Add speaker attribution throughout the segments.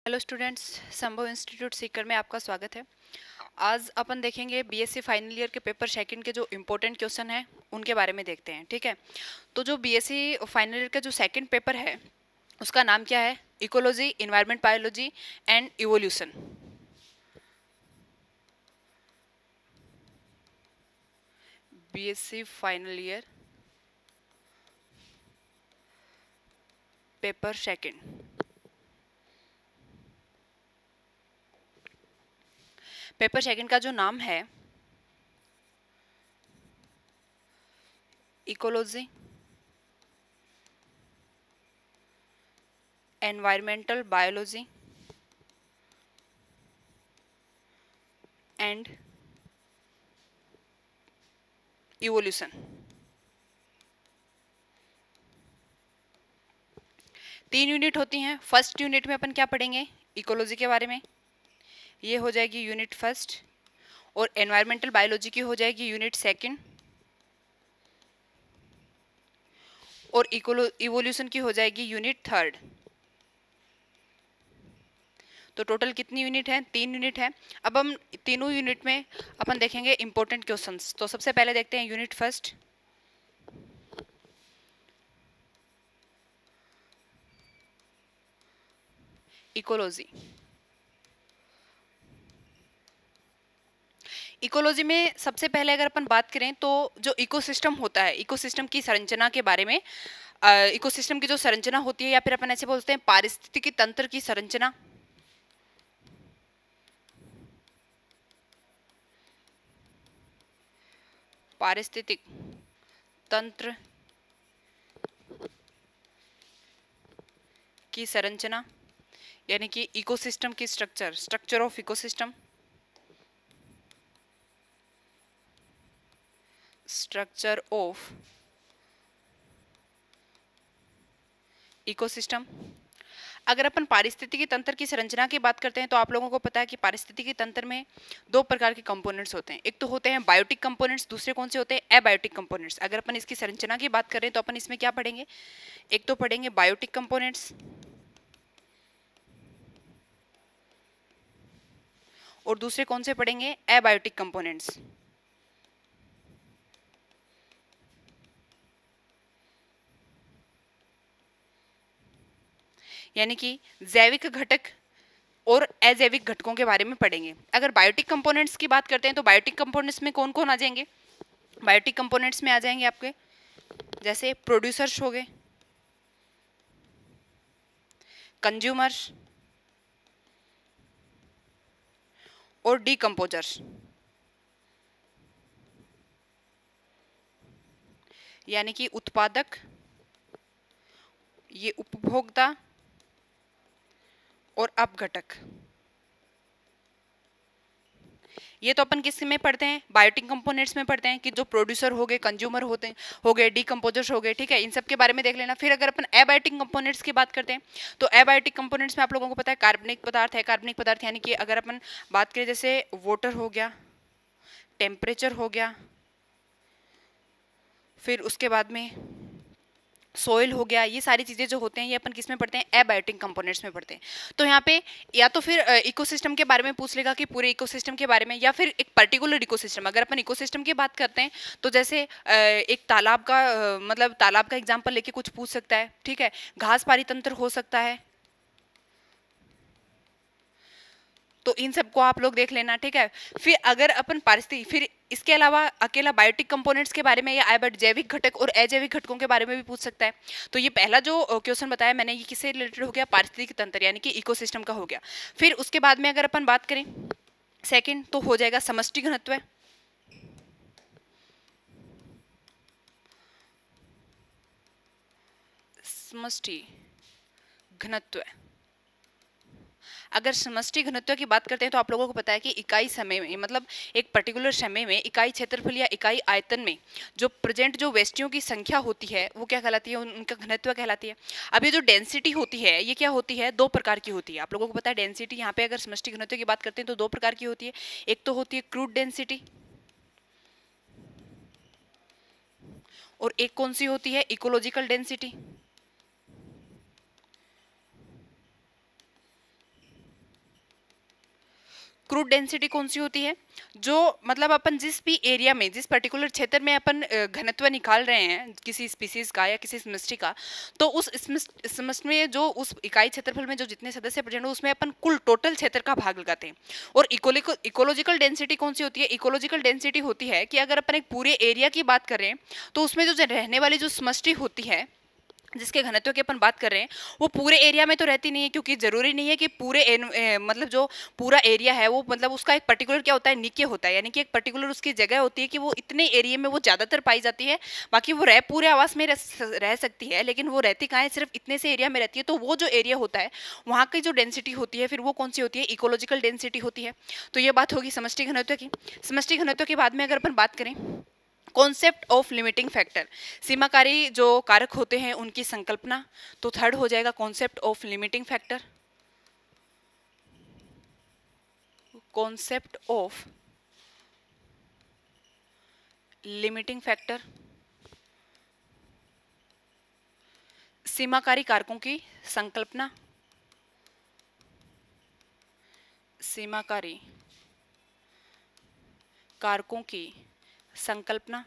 Speaker 1: Hello students, संभव institute Sikar में आपका स्वागत है। आज अपन देखेंगे बीएससी फाइनल ईयर के पेपर सेकंड के जो इम्पोर्टेंट क्वेश्चन हैं उनके बारे में देखते हैं। ठीक है, तो जो बीएससी फाइनल ईयर का जो सेकंड पेपर है उसका नाम क्या है? Ecology, environment biology and evolution. BSc final year paper second. Paper second का जो नाम है ecology, environmental biology and evolution. तीन यूनिट होती हैं। फर्स्ट यूनिट में अपन क्या पढ़ेंगे? इकोलॉजी के बारे में, ये हो जाएगी यूनिट फर्स्ट। और एनवायरमेंटल बायोलॉजी की हो जाएगी यूनिट सेकंड। और इवोल्यूशन की हो जाएगी यूनिट थर्ड। तो टोटल कितनी यूनिट है? 3 यूनिट है। अब हम तीनों यूनिट में अपन देखेंगे इंपॉर्टेंट क्वेश्चंस। तो सबसे पहले देखते हैं यूनिट फर्स्ट। इकोलॉजी। इकोलॉजी में सबसे पहले अगर अपन बात करें तो जो इकोसिस्टम होता है, इकोसिस्टम की संरचना के बारे में, इकोसिस्टम की जो संरचना होती है या फिर अपन ऐसे बोलते हैं पारिस्थितिकी तंत्र की संरचना, पारिस्थितिक तंत्र की संरचना यानी कि इकोसिस्टम की structure, structure of ecosystem, structure of ecosystem. अगर अपन पारिस्थितिकी तंत्र की संरचना की बात करते हैं तो आप लोगों को पता है कि पारिस्थितिकी तंत्र में दो प्रकार के कंपोनेंट्स होते हैं। एक तो होते हैं बायोटिक कंपोनेंट्स, दूसरे कौन से होते हैं? Abiotic components. अगर अपन इसकी संरचना की बात करें तो अपन इसमें क्या पढ़ेंगे? एक तो पढ़ेंगे बायोटिक कंपोनेंट्स और दूसरे कौन से पढ़ेंगे? Abiotic components. यानी कि जैविक घटक और अजैविक घटकों के बारे में पढ़ेंगे। अगर बायोटिक कंपोनेंट्स की बात करते हैं तो बायोटिक कंपोनेंट्स में कौन कौन आ जाएंगे? बायोटिक कंपोनेंट्स में आ जाएंगे आपके जैसे प्रोड्यूसर्स हो गए, कंज्यूमर्स और डीकम्पोजर्स। यानी कि उत्पादक, ये उपभोक्ता और अपघटक। ये तो अपन किस में पढ़ते हैं? बायोटिक कंपोनेंट्स में पढ़ते हैं कि जो प्रोड्यूसर हो गए, कंज्यूमर होते हैं, हो गए, डीकम्पोजर्स हो गए। ठीक है, इन सब के बारे में देख लेना। फिर अगर अपन एबायोटिक कंपोनेंट्स की बात करते हैं तो एबायोटिक कंपोनेंट्स में आप लोगों को पता है कार्बनिक पदार्थ है। कार्बनिक पदार्थ यानी कि अगर अपन बात करें जैसे वाटर हो गया, टेम्परेचर हो गया, फिर उसके बाद में सोइल हो गया, ये सारी चीज़ें जो होते हैं ये अपन किस में पढ़ते हैं? एबायोटिक कंपोनेंट्स में पढ़ते हैं। तो यहाँ पे या तो फिर इकोसिस्टम के बारे में पूछ लेगा कि पूरे इकोसिस्टम के बारे में, या फिर एक पर्टिकुलर इकोसिस्टम। अगर अपन इकोसिस्टम की बात करते हैं तो जैसे एक तालाब का मतलब तालाब का एग्जाम्पल लेके कुछ पूछ सकता है। ठीक है, घास पारी तंत्र हो सकता है। तो इन सबको आप लोग देख लेना। ठीक है, फिर अगर अपन पारिस्थितिक, फिर इसके अलावा अकेला बायोटिक कंपोनेंट्स के बारे में या जैविक घटक और अजैविक घटकों के बारे में भी पूछ सकता है। तो ये पहला जो क्वेश्चन बताया मैंने ये किससे रिलेटेड हो गया? पारिस्थितिक तंत्र यानी कि इकोसिस्टम का हो गया। फिर उसके बाद में अगर अपन बात करें सेकंड तो हो जाएगा समष्टि घनत्व। समष्टि घनत्व। अगर समष्टि घनत्व की बात करते हैं तो आप लोगों को पता है कि इकाई समय में, मतलब एक पर्टिकुलर समय में इकाई क्षेत्रफल या इकाई आयतन में जो प्रेजेंट जो व्यष्टियों की संख्या होती है वो क्या कहलाती है? उनका घनत्व कहलाती है। अब ये जो डेंसिटी होती है ये क्या होती है? दो प्रकार की होती है। आप लोगों को पता है डेंसिटी, यहाँ पे अगर समष्टि घनत्व की बात करते हैं तो दो प्रकार की होती है। एक तो होती है क्रूड डेंसिटी और एक कौन सी होती है? Ecological density. क्रूड डेंसिटी कौन सी होती है, जो मतलब अपन जिस भी एरिया में, जिस पर्टिकुलर क्षेत्र में अपन घनत्व निकाल रहे हैं किसी स्पीसीज का या किसी समष्टि का, तो उस समष्टि में जो उस इकाई क्षेत्रफल में जो जितने सदस्य प्रेजेंट हो उसमें अपन कुल टोटल क्षेत्र का भाग लगाते हैं। और इकोलॉजिकल डेंसिटी कौन सी होती है, इकोलॉजिकल डेंसिटी होती है कि अगर अपन एक पूरे एरिया की बात करें तो उसमें जो रहने वाली जो समष्टि होती है जिसके घनत्व की अपन बात कर रहे हैं वो पूरे एरिया में तो रहती नहीं है, क्योंकि जरूरी नहीं है कि पूरे मतलब जो पूरा एरिया है वो मतलब उसका एक पर्टिकुलर क्या होता है, निक्य होता है, यानी कि एक पर्टिकुलर उसकी जगह होती है कि वो इतने एरिया में वो ज़्यादातर पाई जाती है। बाकी वो पूरे आवास में रह सकती है, लेकिन वो रहती कहाँ है, सिर्फ इतने से एरिया में रहती है। तो वो जो एरिया होता है वहाँ की जो डेंसिटी होती है फिर वो कौन सी होती है, इकोलॉजिकल डेंसिटी होती है। तो ये बात होगी समष्टि घनत्व की। समष्टि घनत्व के बाद में अगर अपन बात करें कॉन्सेप्ट ऑफ लिमिटिंग फैक्टर, सीमाकारी जो कारक होते हैं उनकी संकल्पना, तो थर्ड हो जाएगा concept of limiting factor. Concept of limiting factor, सीमाकारी कारकों की संकल्पना, सीमाकारी कारकों की संकल्पना।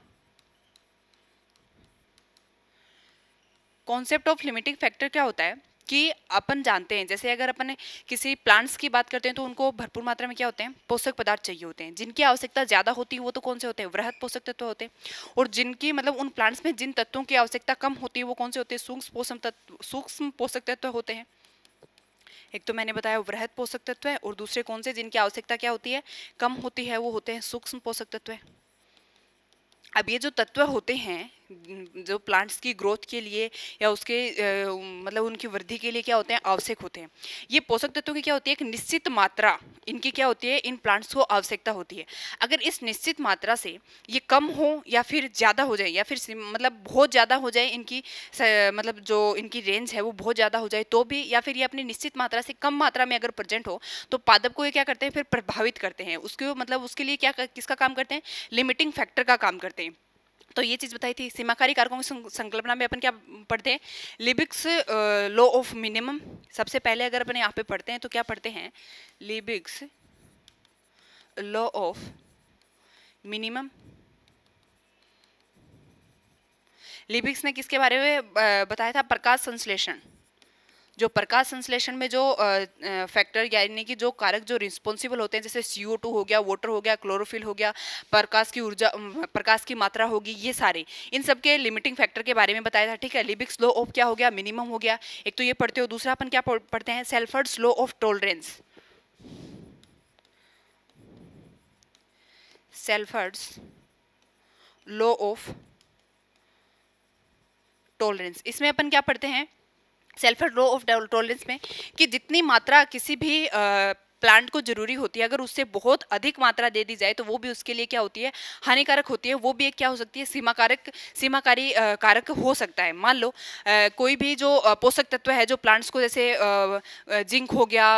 Speaker 1: कॉन्सेप्ट ऑफ लिमिटिंग फैक्टर क्या होता है कि अपन जानते हैं, जैसे अगर अपन किसी प्लांट्स की बात करते हैं तो उनको भरपूर मात्रा में क्या होते हैं, पोषक पदार्थ चाहिए होते हैं। जिनकी आवश्यकता ज़्यादा होती है वो तो कौन से होते हैं, वृहद पोषक तत्व होते हैं। और जिनकी मतलब उन प्लांट्स में जिन तत्वों की आवश्यकता कम होती है वो कौन से होते हैं, सूक्ष्म पोषक तत्व होते हैं। एक तो मैंने बताया वृहद पोषक तत्व है, और दूसरे कौन से जिनकी आवश्यकता क्या होती है, कम होती है, वो होते हैं सूक्ष्म पोषक तत्व। अब ये जो तत्व होते हैं जो प्लांट्स की ग्रोथ के लिए या उसके मतलब उनकी वृद्धि के लिए क्या होते हैं, आवश्यक होते हैं। ये पोषक तत्वों की क्या होती है, एक निश्चित मात्रा इनकी क्या होती है, इन प्लांट्स को आवश्यकता होती है। अगर इस निश्चित मात्रा से ये कम हो या फिर ज़्यादा हो जाए, या फिर मतलब बहुत ज़्यादा हो जाए, इनकी मतलब जो इनकी रेंज है वो बहुत ज़्यादा हो जाए तो भी, या फिर ये अपनी निश्चित मात्रा से कम मात्रा में अगर प्रेजेंट हो, तो पादप को ये क्या करते हैं, फिर प्रभावित करते हैं। उसके मतलब उसके लिए क्या किसका काम करते हैं, लिमिटिंग फैक्टर का काम करते हैं। तो ये चीज़ बताई थी। सीमाकारी कारकों की संकल्पना में अपन क्या पढ़ते हैं, लिबिग्स लॉ ऑफ मिनिमम। सबसे पहले अगर अपन यहाँ पे पढ़ते हैं तो क्या पढ़ते हैं, लिबिग्स लॉ ऑफ मिनिमम। लिबिग्स ने किसके बारे में बताया था, प्रकाश संश्लेषण। जो प्रकाश संश्लेषण में जो फैक्टर यानी कि जो कारक जो रिस्पॉन्सिबल होते हैं, जैसे CO2 हो गया, वाटर हो गया, क्लोरोफिल हो गया, प्रकाश की ऊर्जा, प्रकाश की मात्रा होगी, ये सारे इन सब के लिमिटिंग फैक्टर के बारे में बताया था। ठीक है, लिबिग्स लॉ ऑफ क्या हो गया, मिनिमम हो गया। एक तो ये पढ़ते हो, दूसरा अपन क्या पढ़ते हैं, Shelford's law of tolerance. Shelford's law of tolerance, इसमें अपन क्या पढ़ते हैं, सेल्फर्ड लॉ ऑफ टॉलरेंस में कि जितनी मात्रा किसी भी प्लांट को जरूरी होती है, अगर उससे बहुत अधिक मात्रा दे दी जाए तो वो भी उसके लिए क्या होती है, हानिकारक होती है। वो भी एक क्या हो सकती है, सीमाकारी कारक हो सकता है। मान लो कोई भी जो पोषक तत्व है जो प्लांट्स को, जैसे जिंक हो गया,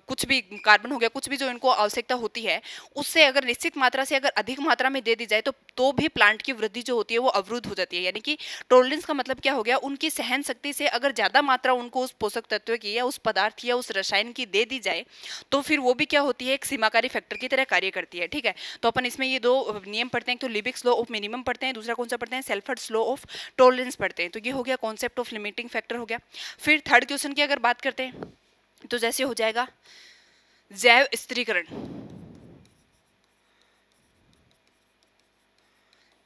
Speaker 1: कुछ भी कार्बन हो गया, कुछ भी जो इनको आवश्यकता होती है, उससे अगर निश्चित मात्रा से अगर अधिक मात्रा में दे दी जाए तो भी प्लांट की वृद्धि जो होती है वो अवरुद्ध हो जाती है। यानी कि टॉलरेंस का मतलब क्या हो गया, उनकी सहन शक्ति से अगर ज़्यादा मात्रा उनको उस पोषक तत्व की या उस पदार्थ या उस रसायन की दे दी जाए तो फिर वो भी क्या होती है, एक सीमाकारी फैक्टर की तरह कार्य करती है। ठीक है, तो अपन इसमें ये दो नियम पढ़ते हैं, तो लिबिग्स लॉ ऑफ मिनिमम पढ़ते हैं, दूसरा कौन सा पढ़ते हैं, सेल्फर्ड्स लॉ ऑफ टॉलरेंस पढ़ते हैं। तो ये हो गया कॉन्सेप्ट ऑफ लिमिटिंग फैक्टर हो गया। फिर थर्ड क्वेश्चन की अगर बात करते हैं तो जैसे हो जाएगा जैव स्थिरीकरण।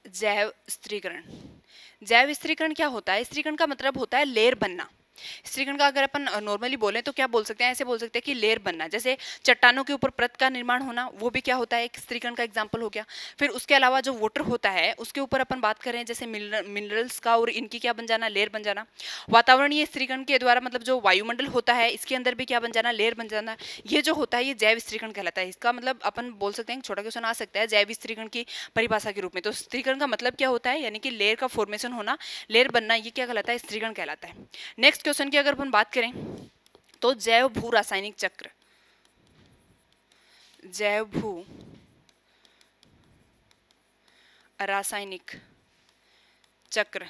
Speaker 1: जैव स्थिरीकरण, जैव स्थिरीकरण क्या होता है, स्थिरीकरण का मतलब होता है लेयर बनना। स्थिरीकरण का अगर अपन नॉर्मली बोले तो क्या बोल सकते हैं, ऐसे बोल सकते हैं कि लेयर बनना, जैसे चट्टानों के ऊपर परत का निर्माण होना, वो भी क्या होता है, एक स्थिरीकरण का एग्जांपल हो गया। फिर उसके अलावा जो वाटर होता है उसके ऊपर अपन बात करें जैसे मिनरल्स का, और इनकी क्या बन जाना, लेयर बन जाना। वातावरणीय स्थिरीकरण के द्वारा मतलब जो वायुमंडल होता है इसके अंदर भी क्या बन जाना, लेयर बन जाना। ये जो होता है ये जैव स्थिरीकरण कहलाता है। इसका मतलब अपन बोल सकते हैं, छोटा क्वेश्चन आ सकता है जैव स्थिरीकरण की परिभाषा के रूप में। तो स्थिरीकरण का मतलब क्या होता है, यानी कि लेयर का फॉर्मेशन होना, लेयर बनना, ये क्या कहलाता है, स्थिरीकरण कहलाता है। नेक्स्ट क्वेश्चन की अगर अपन बात करें तो जैव भू रासायनिक चक्र। जैव भू रासायनिक चक्र,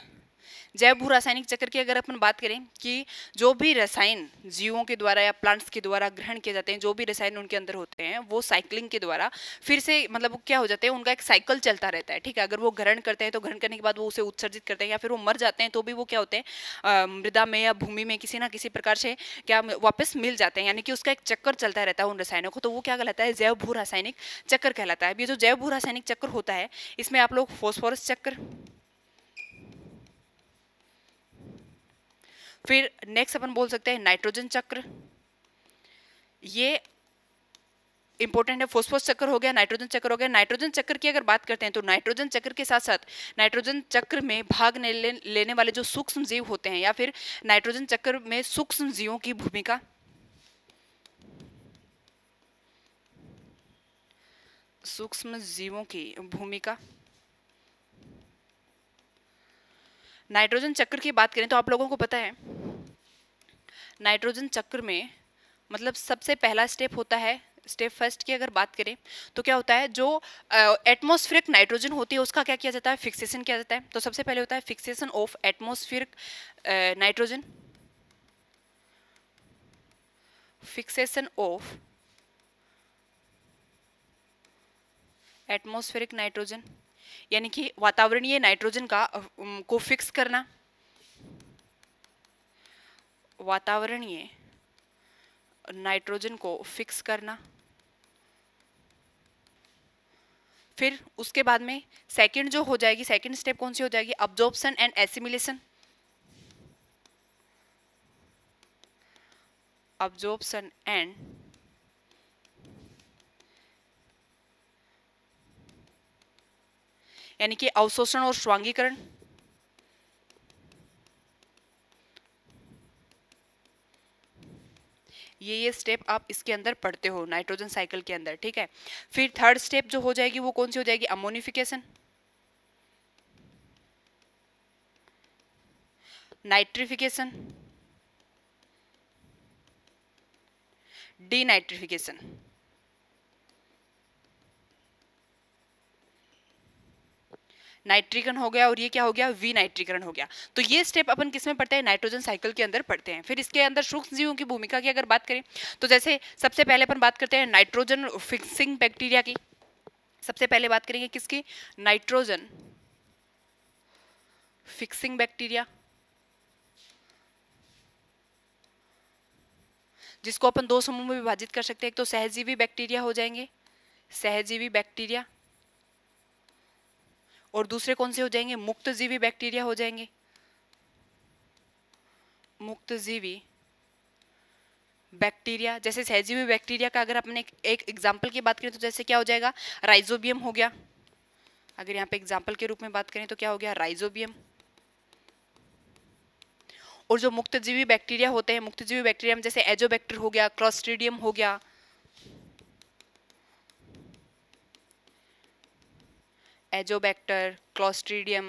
Speaker 1: जैव भू रासायनिक चक्र की अगर अपन बात करें कि जो भी रसायन जीवों के द्वारा या प्लांट्स के द्वारा ग्रहण किए जाते हैं, जो भी रसायन उनके अंदर होते हैं वो साइक्लिंग के द्वारा फिर से मतलब क्या हो जाते हैं, उनका एक साइकिल चलता रहता है, ठीक है। अगर वो ग्रहण करते हैं तो ग्रहण करने के बाद वो उसे उत्सर्जित करते हैं, या फिर वो मर जाते हैं तो भी वो क्या होते हैं मृदा में या भूमि में किसी ना किसी प्रकार से क्या वापस मिल जाते हैं, यानी कि उसका एक चक्कर चलता रहता है उन रसायनों को, तो वो क्या कहलाता है, जैव भू रासायनिक चक्कर कहलाता है। अब ये जो जैव भू रासायनिक चक्कर होता है इसमें आप लोग फॉस्फोरस चक्र, फिर नेक्स्ट अपन बोल सकते हैं नाइट्रोजन चक्र, ये इंपॉर्टेंट है। फॉस्फोरस चक्र हो गया, नाइट्रोजन चक्र हो गया। नाइट्रोजन चक्र की अगर बात करते हैं तो नाइट्रोजन चक्र के साथ साथ नाइट्रोजन चक्र में भाग लेने वाले जो सूक्ष्म जीव होते हैं, या फिर नाइट्रोजन चक्र में सूक्ष्म जीवों की भूमिका, सूक्ष्म जीवों की भूमिका। नाइट्रोजन चक्र की बात करें तो आप लोगों को पता है नाइट्रोजन चक्र में मतलब सबसे पहला स्टेप होता है, स्टेप फर्स्ट की अगर बात करें तो क्या होता है, जो एटमॉस्फेरिक नाइट्रोजन होती है उसका क्या किया जाता है, फिक्सेशन किया जाता है। तो सबसे पहले होता है fixation of atmospheric nitrogen, fixation of atmospheric nitrogen, यानी कि वातावरणीय नाइट्रोजन का को फिक्स करना, वातावरणीय नाइट्रोजन को फिक्स करना। फिर उसके बाद में सेकंड जो हो जाएगी, सेकंड स्टेप कौन सी हो जाएगी, absorption and assimilation, absorption and यानी कि अवशोषण और स्वांगीकरण। ये स्टेप आप इसके अंदर पढ़ते हो नाइट्रोजन साइकिल के अंदर, ठीक है। फिर थर्ड स्टेप जो हो जाएगी वो कौन सी हो जाएगी, अमोनिफिकेशन, नाइट्रिफिकेशन, डीनाइट्रिफिकेशन। नाइट्रीकरण हो गया और ये क्या हो गया, विनाइट्रीकरण हो गया। तो ये स्टेप अपन किस में पढ़ते हैं, नाइट्रोजन साइकिल के अंदर पढ़ते हैं। फिर इसके अंदर सूक्ष्म जीवों की भूमिका की अगर बात करें तो जैसे सबसे पहले अपन बात करते हैं नाइट्रोजन फिक्सिंग बैक्टीरिया की। सबसे पहले बात करेंगे किसकी, नाइट्रोजन फिक्सिंग बैक्टीरिया, जिसको अपन दो समूह में विभाजित कर सकते हैं। एक तो सहजीवी बैक्टीरिया हो जाएंगे, सहजीवी बैक्टीरिया, और दूसरे कौन से हो जाएंगे, मुक्तजीवी बैक्टीरिया हो जाएंगे, मुक्तजीवी बैक्टीरिया। जैसे सहजीवी बैक्टीरिया का अगर अपने एक एग्जाम्पल की बात करें तो जैसे क्या हो जाएगा, राइजोबियम हो गया। अगर यहाँ पे एग्जाम्पल के रूप में बात करें तो क्या हो गया, राइजोबियम। और जो मुक्तजीवी बैक्टीरिया होते हैं, मुक्तजीवी बैक्टीरिया में जैसे एजोबैक्टर हो गया, क्लोस्ट्रीडियम हो गया, एजोबैक्टर, क्लोस्ट्रीडियम,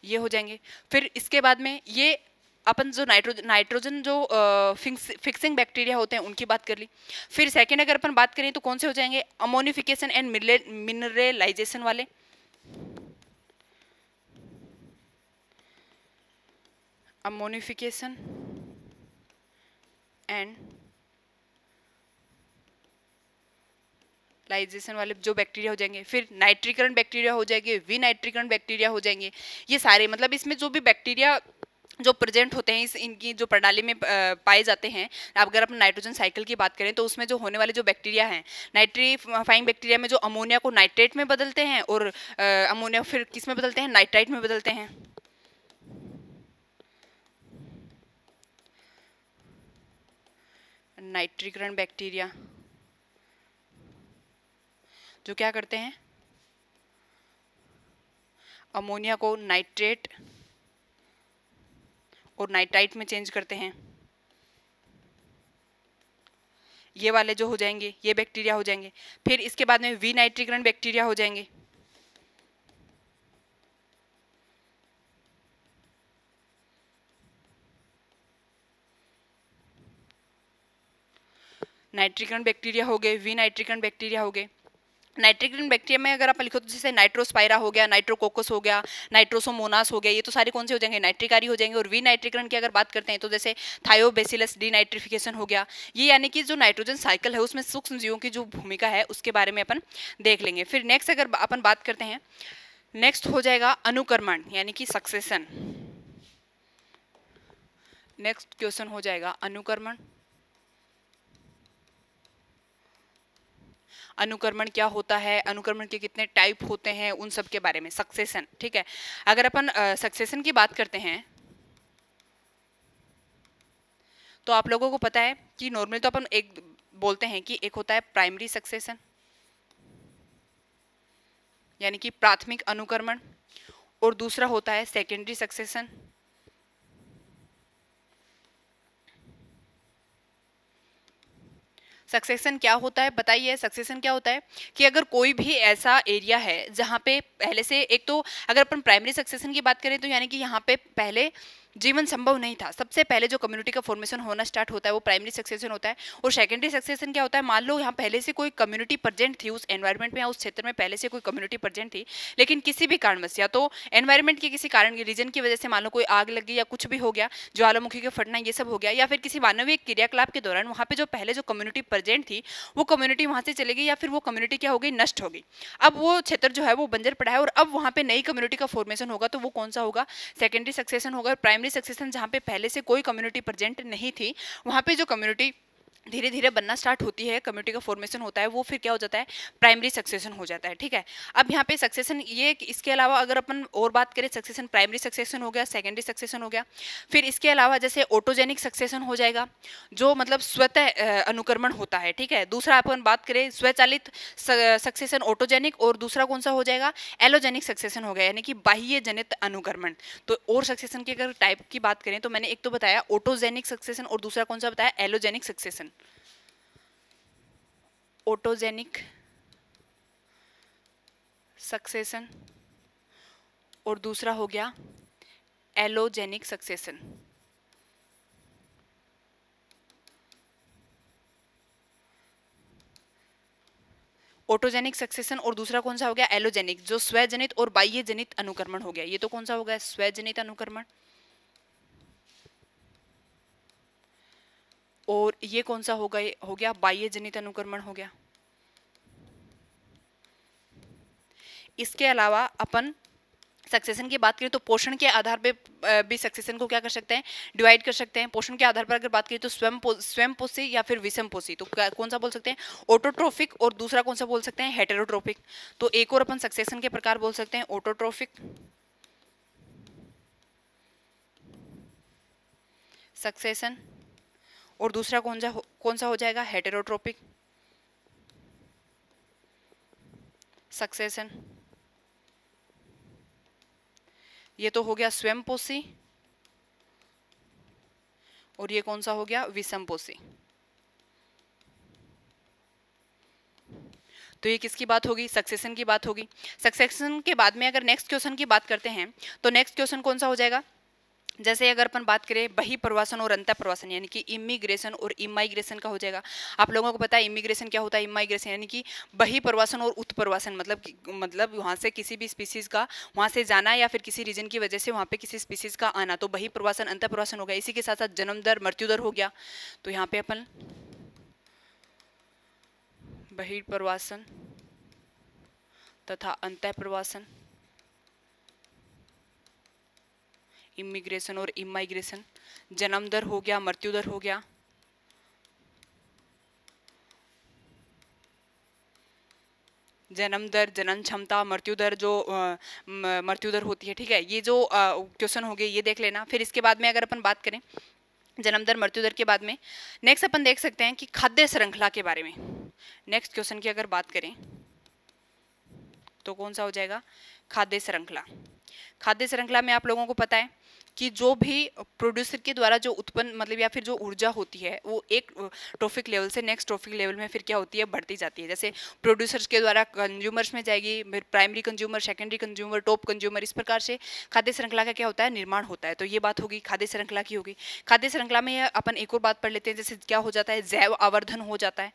Speaker 1: ये हो जाएंगे। फिर इसके बाद में ये अपन जो नाइट्रोजन जो फिक्सिंग बैक्टीरिया होते हैं उनकी बात कर ली। फिर सेकेंड अगर अपन बात करें तो कौन से हो जाएंगे, अमोनिफिकेशन एंड मिनरलाइजेशन वाले, अमोनिफिकेशन एंड लाइजेशन वाले जो बैक्टीरिया हो जाएंगे। फिर नाइट्रीकरण बैक्टीरिया हो जाएंगे, विनाइट्रीकरण बैक्टीरिया हो जाएंगे। ये सारे मतलब इसमें जो भी बैक्टीरिया जो प्रेजेंट होते हैं इस इनकी जो प्रणाली में पाए जाते हैं। अगर अपन नाइट्रोजन साइकिल की बात करें तो उसमें जो होने वाले जो बैक्टीरिया हैं, नाइट्रीफाइंग बैक्टीरिया में जो अमोनिया को नाइट्रेट में बदलते हैं और अमोनिया फिर किस में बदलते हैं, नाइट्राइट में बदलते हैं। नाइट्रीकरण बैक्टीरिया जो क्या करते हैं, अमोनिया को नाइट्रेट और नाइट्राइट में चेंज करते हैं। ये वाले जो हो जाएंगे ये बैक्टीरिया हो जाएंगे। फिर इसके बाद में विनाइट्रीकरण बैक्टीरिया हो जाएंगे। नाइट्रीकरण बैक्टीरिया हो गए, विनाइट्रीकरण बैक्टीरिया हो गए। नाइट्रोजन बैक्टीरिया में अगर आप लिखो तो जैसे नाइट्रोस्पाइरा हो गया, नाइट्रोकोकस हो गया, नाइट्रोसोमोनास हो गया, ये तो सारे कौन से हो जाएंगे, नाइट्रिकारी हो जाएंगे। और विनाइट्रीकरण की अगर बात करते हैं तो जैसे थायोबैसिलस डीनाइट्रिफिकेशन हो गया। ये यानी कि जो नाइट्रोजन साइकिल है उसमें सूक्ष्म जीवों की जो भूमिका है उसके बारे में अपन देख लेंगे। फिर नेक्स्ट अगर अपन बात करते हैं, नेक्स्ट हो जाएगा अनुक्रमण यानी कि सक्सेशन। नेक्स्ट क्वेश्चन हो जाएगा अनुक्रमण। अनुक्रमण क्या होता है, अनुक्रमण के कितने टाइप होते हैं, उन सब के बारे में। सक्सेशन, ठीक है। अगर अपन सक्सेशन की बात करते हैं तो आप लोगों को पता है कि नॉर्मली तो अपन एक बोलते हैं कि एक होता है प्राइमरी सक्सेशन यानी कि प्राथमिक अनुक्रमण, और दूसरा होता है सेकेंडरी सक्सेशन। सक्सेशन क्या होता है बताइए। सक्सेशन क्या होता है कि अगर कोई भी ऐसा एरिया है जहाँ पे पहले से, एक तो अगर अपन प्राइमरी सक्सेशन की बात करें तो यानी कि यहाँ पे पहले जीवन संभव नहीं था, सबसे पहले जो कम्युनिटी का फॉर्मेशन होना स्टार्ट होता है वो प्राइमरी सक्सेशन होता है। और सेकेंडरी सक्सेशन क्या होता है, मान लो यहाँ पहले से कोई कम्युनिटी प्रेजेंट थी उस एनवायरमेंट में या उस क्षेत्र में, पहले से कोई कम्युनिटी प्रेजेंट थी, लेकिन किसी भी कारणवश या तो एनवायरमेंट के किसी कारण रीजन की वजह से मान लो कोई आग लग गई या कुछ भी हो गया, ज्वालामुखी के फटना ये सब हो गया, या फिर किसी मानवीय क्रियाकलाप के दौरान वहाँ पे जो पहले जो कम्युनिटी प्रेजेंट थी वो कम्युनिटी वहाँ से चली गई, या फिर वो कम्युनिटी क्या हो गई, नष्ट हो गई। अब वो क्षेत्र जो है वो बंजर पड़ा है और अब वहाँ पे नई कम्युनिटी का फॉर्मेशन होगा, तो वो कौन सा होगा, सेकेंडरी सक्सेशन होगा। प्राइमरी सक्सेशन जहाँ पे पहले से कोई कम्युनिटी प्रेजेंट नहीं थी, वहाँ पे जो कम्युनिटी धीरे धीरे बनना स्टार्ट होती है, कम्युनिटी का फॉर्मेशन होता है, वो फिर क्या हो जाता है, प्राइमरी सक्सेशन हो जाता है। ठीक है, अब यहाँ पे सक्सेशन ये, इसके अलावा अगर अपन और बात करें, सक्सेशन प्राइमरी सक्सेशन हो गया, सेकेंडरी सक्सेशन हो गया। फिर इसके अलावा जैसे ऑटोजेनिक सक्सेशन हो जाएगा, जो मतलब स्वतः अनुक्रमण होता है। ठीक है, दूसरा अपन बात करें स्वचालित सक्सेशन ऑटोजेनिक, और दूसरा कौन सा हो जाएगा, एलोजेनिक सक्सेशन हो गया, यानी कि बाह्य जनित अनुक्रमण। तो और सक्सेशन की अगर टाइप की बात करें तो मैंने एक तो बताया ऑटोजेनिक सक्सेशन और दूसरा कौन सा बताया, एलोजेनिक सक्सेशन। ऑटोजेनिक सक्सेशन और दूसरा हो गया एलोजेनिक सक्सेशन। ऑटोजेनिक सक्सेशन और दूसरा कौन सा हो गया, एलोजेनिक, जो स्वजनित और बाह्य जनित अनुक्रमण हो गया। ये तो कौन सा हो गया, स्वजनित अनुक्रमण, और ये कौन सा हो गया बाह्य जनित अनुक्रमण हो गया। इसके अलावा अपन सक्सेशन की बात करें तो पोषण के आधार पे भी सक्सेशन को क्या कर सकते हैं, डिवाइड कर सकते हैं। पोषण के आधार पर अगर बात करें तो स्वयं पोषी या फिर विषम पोषी, तो कौन सा बोल सकते हैं, ऑटोट्रोफिक, और दूसरा कौन सा बोल सकते हैं, हेटेरोट्रोफिक। तो एक और अपन सक्सेशन के प्रकार बोल सकते हैं ऑटोट्रोफिक सक्सेशन, और दूसरा कौन सा हो जाएगा, हेटेरोट्रोपिक सक्सेशन। ये तो हो गया स्वयंपोषी, और ये कौन सा हो गया, विषमपोषी। तो ये किसकी बात होगी, सक्सेशन की बात होगी। सक्सेशन के बाद में अगर नेक्स्ट क्वेश्चन की बात करते हैं तो नेक्स्ट क्वेश्चन कौन सा हो जाएगा, जैसे अगर अपन बात करें बहिर्प्रवासन और अंतःप्रवासन, यानी कि इमिग्रेशन और इमाइग्रेशन का हो जाएगा। आप लोगों को पता है इमिग्रेशन क्या होता है, इमाइग्रेशन यानी कि बहिर्प्रवासन और उत्प्रवासन, मतलब वहाँ से किसी भी स्पीसीज का वहाँ से जाना या फिर किसी रीजन की वजह से वहाँ पे किसी स्पीसीज का आना, तो बहिर्प्रवासन अंतःप्रवासन हो गया। इसी के साथ साथ जन्म दर मृत्यु दर हो गया। तो यहाँ पे अपन बहिर्प्रवासन तथा अंतःप्रवासन, इमिग्रेशन और इमाइग्रेशन, जन्म दर हो गया, मृत्यु दर हो गया, जन्म दर, जन्म क्षमता, मृत्यु दर, जो मृत्यु दर होती है। ठीक है, ये जो क्वेश्चन हो गए ये देख लेना। फिर इसके बाद में अगर अपन बात करें जन्म दर मृत्यु दर के बाद में, नेक्स्ट अपन देख सकते हैं कि खाद्य श्रृंखला के बारे में। नेक्स्ट क्वेश्चन की अगर बात करें तो कौन सा हो जाएगा, खाद्य श्रृंखला। खाद्य श्रृंखला में आप लोगों को पता है कि जो भी प्रोड्यूसर के द्वारा जो उत्पन्न मतलब या फिर जो ऊर्जा होती है वो एक ट्रॉफिक लेवल से नेक्स्ट ट्रॉफिक लेवल में फिर क्या होती है, बढ़ती जाती है। जैसे प्रोड्यूसर्स के द्वारा कंज्यूमर्स में जाएगी, फिर primary consumer, secondary consumer, top consumer, इस प्रकार से खाद्य श्रृंखला का क्या होता है, निर्माण होता है। तो ये बात होगी खाद्य श्रृंखला की होगी। खाद्य श्रृंखला में अपन एक और बात पढ़ लेते हैं, जैसे क्या हो जाता है, जैव आवर्धन हो जाता है।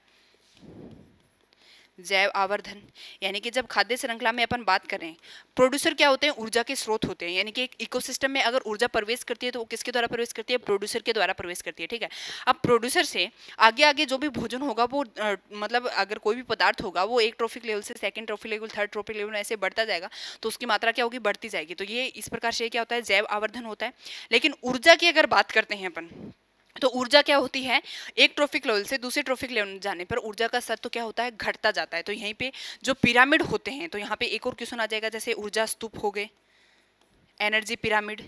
Speaker 1: जैव आवर्धन, यानी कि जब खाद्य श्रृंखला में अपन बात करें, प्रोड्यूसर क्या होते हैं, ऊर्जा के स्रोत होते हैं। यानी कि एक इकोसिस्टम में अगर ऊर्जा प्रवेश करती है तो वो किसके द्वारा प्रवेश करती है, प्रोड्यूसर के द्वारा प्रवेश करती है। ठीक है, अब प्रोड्यूसर से आगे आगे जो भी भोजन होगा वो मतलब अगर कोई भी पदार्थ होगा वो एक ट्रॉफिक लेवल से second trophic level, third trophic level ऐसे बढ़ता जाएगा, तो उसकी मात्रा क्या होगी, बढ़ती जाएगी। तो ये इस प्रकार से क्या होता है, जैव आवर्धन होता है। लेकिन ऊर्जा की अगर बात करते हैं अपन, तो ऊर्जा क्या होती है, एक ट्रॉफिक लेवल से दूसरे ट्रॉफिक लेवल जाने पर ऊर्जा का स्तर तो क्या होता है, घटता जाता है। तो यहीं पे जो पिरामिड होते हैं, तो यहाँ पे एक और क्वेश्चन आ जाएगा, जैसे ऊर्जा स्तूप हो गए, एनर्जी पिरामिड।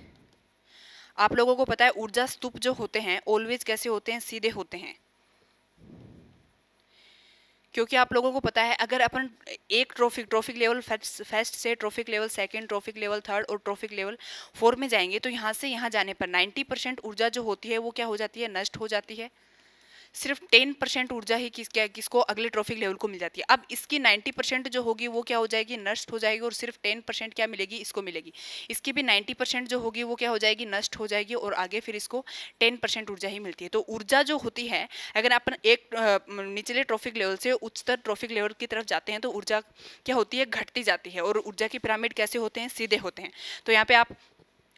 Speaker 1: आप लोगों को पता है ऊर्जा स्तूप जो होते हैं ऑलवेज कैसे होते हैं, सीधे होते हैं। क्योंकि आप लोगों को पता है अगर अपन एक ट्रॉफिक लेवल फर्स्ट से trophic level second, trophic level third और ट्रॉफिक लेवल 4 में जाएंगे, तो यहाँ से यहाँ जाने पर 90% ऊर्जा जो होती है वो क्या हो जाती है, नष्ट हो जाती है। सिर्फ 10% ऊर्जा ही किसको अगले ट्रॉफिक लेवल को मिल जाती है। अब इसकी 90% जो होगी वो क्या हो जाएगी, नष्ट हो जाएगी, और सिर्फ 10% क्या मिलेगी, इसको मिलेगी। इसकी भी 90% जो होगी वो क्या हो जाएगी, नष्ट हो जाएगी, और आगे फिर इसको 10% ऊर्जा ही मिलती है। तो ऊर्जा जो होती है, अगर अपन एक निचले ट्रॉफिक लेवल से उच्चतर ट्रॉफिक लेवल की तरफ जाते हैं तो ऊर्जा क्या होती है, घटती जाती है। और ऊर्जा की पिरामिड कैसे होते हैं, सीधे होते हैं। तो यहाँ पे आप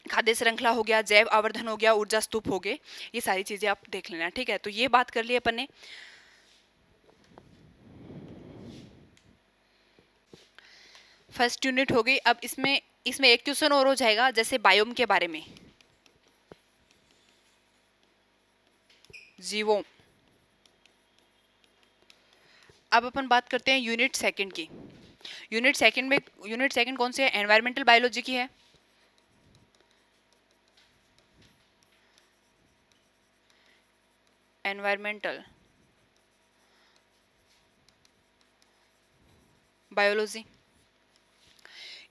Speaker 1: खाद्य श्रृंखला हो गया, जैव आवर्धन हो गया, ऊर्जा स्तूप हो गए, ये सारी चीजें आप देख लेना। ठीक है, तो ये बात कर ली अपन ने। फर्स्ट यूनिट हो गई। अब इसमें एक क्वेश्चन और हो जाएगा, जैसे बायोम के बारे में, जीवों। अब अपन बात करते हैं यूनिट सेकंड की। यूनिट सेकंड कौन सी है, एनवायरमेंटल बायोलॉजी की है। Environmental biology.